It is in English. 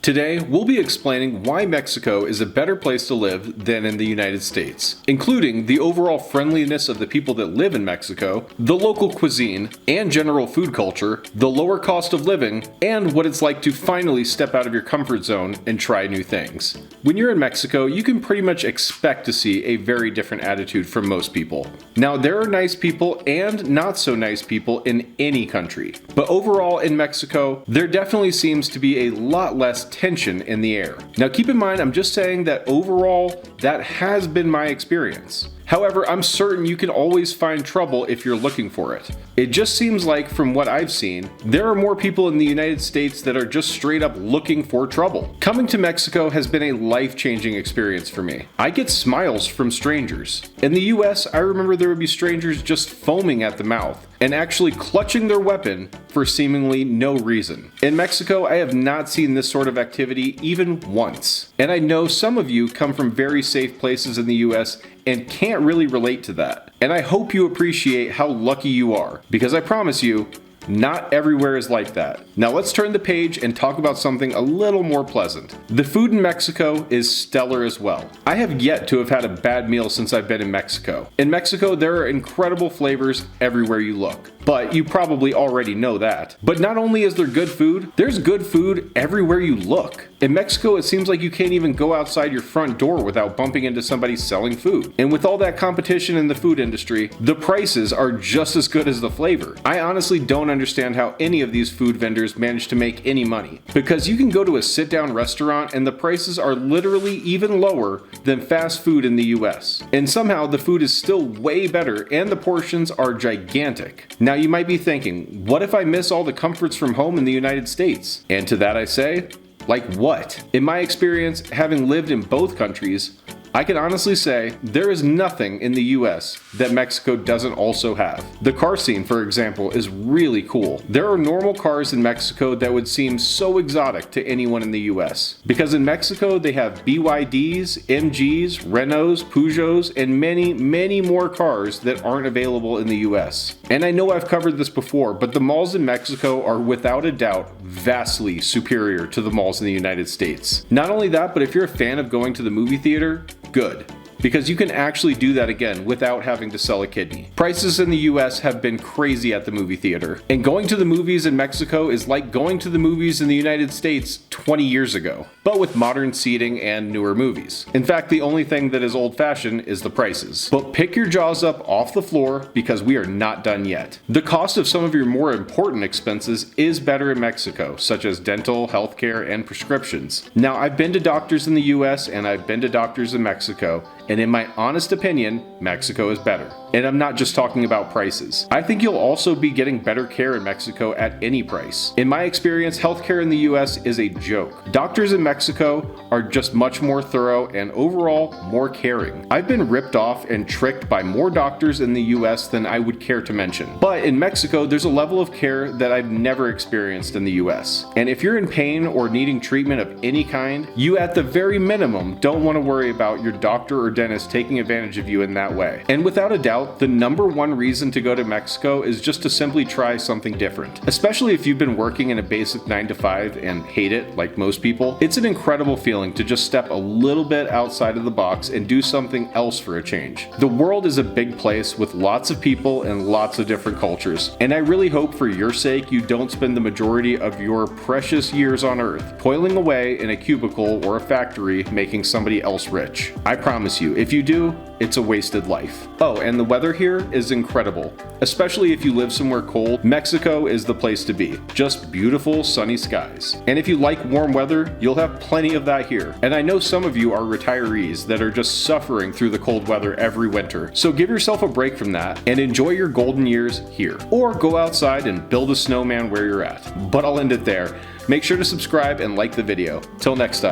Today, we'll be explaining why Mexico is a better place to live than in the United States, including the overall friendliness of the people that live in Mexico, the local cuisine and general food culture, the lower cost of living, and what it's like to finally step out of your comfort zone and try new things. When you're in Mexico, you can pretty much expect to see a very different attitude from most people. Now, there are nice people and not so nice people in any country, but overall in Mexico, there definitely seems to be a lot less tension in the air. Now keep in mind, I'm just saying that overall, that has been my experience. However, I'm certain you can always find trouble if you're looking for it. It just seems like, from what I've seen, there are more people in the United States that are just straight up looking for trouble. Coming to Mexico has been a life-changing experience for me. I get smiles from strangers. In the US, I remember there would be strangers just foaming at the mouth and actually clutching their weapon for seemingly no reason. In Mexico, I have not seen this sort of activity even once. And I know some of you come from very safe places in the US and can't really relate to that. And I hope you appreciate how lucky you are, because I promise you, not everywhere is like that. Now let's turn the page and talk about something a little more pleasant. The food in Mexico is stellar as well. I have yet to have had a bad meal since I've been in Mexico. In Mexico, there are incredible flavors everywhere you look. But you probably already know that. But not only is there good food, there's good food everywhere you look. In Mexico, it seems like you can't even go outside your front door without bumping into somebody selling food. And with all that competition in the food industry, the prices are just as good as the flavor. I honestly don't understand how any of these food vendors manage to make any money. Because you can go to a sit-down restaurant and the prices are literally even lower than fast food in the US. And somehow the food is still way better and the portions are gigantic. Now you might be thinking, what if I miss all the comforts from home in the United States? And to that I say, like what? In my experience, having lived in both countries, I can honestly say there is nothing in the US that Mexico doesn't also have. The car scene, for example, is really cool. There are normal cars in Mexico that would seem so exotic to anyone in the US. Because in Mexico, they have BYDs, MGs, Renaults, Peugeots, and many more cars that aren't available in the US. And I know I've covered this before, but the malls in Mexico are without a doubt vastly superior to the malls in the United States. Not only that, but if you're a fan of going to the movie theater, good. Because you can actually do that again without having to sell a kidney. Prices in the US have been crazy at the movie theater, and going to the movies in Mexico is like going to the movies in the United States 20 years ago, but with modern seating and newer movies. In fact, the only thing that is old-fashioned is the prices. But pick your jaws up off the floor because we are not done yet. The cost of some of your more important expenses is better in Mexico, such as dental, healthcare, and prescriptions. Now, I've been to doctors in the US and I've been to doctors in Mexico, and in my honest opinion, Mexico is better. And I'm not just talking about prices. I think you'll also be getting better care in Mexico at any price. In my experience, healthcare in the US is a joke. Doctors in Mexico are just much more thorough and overall more caring. I've been ripped off and tricked by more doctors in the US than I would care to mention. But in Mexico, there's a level of care that I've never experienced in the US. And if you're in pain or needing treatment of any kind, you at the very minimum don't want to worry about your doctor or dentist taking advantage of you in that way. And without a doubt, the number one reason to go to Mexico is just to simply try something different. Especially if you've been working in a basic 9-to-5 and hate it like most people. It's an incredible feeling to just step a little bit outside of the box and do something else for a change. The world is a big place with lots of people and lots of different cultures. And I really hope for your sake you don't spend the majority of your precious years on Earth toiling away in a cubicle or a factory making somebody else rich. I promise you, if you do, it's a wasted life. Oh, and the weather here is incredible. Especially if you live somewhere cold, Mexico is the place to be. Just beautiful sunny skies. And if you like warm weather, you'll have plenty of that here. And I know some of you are retirees that are just suffering through the cold weather every winter. So give yourself a break from that and enjoy your golden years here. Or go outside and build a snowman where you're at. But I'll end it there. Make sure to subscribe and like the video. Till next time.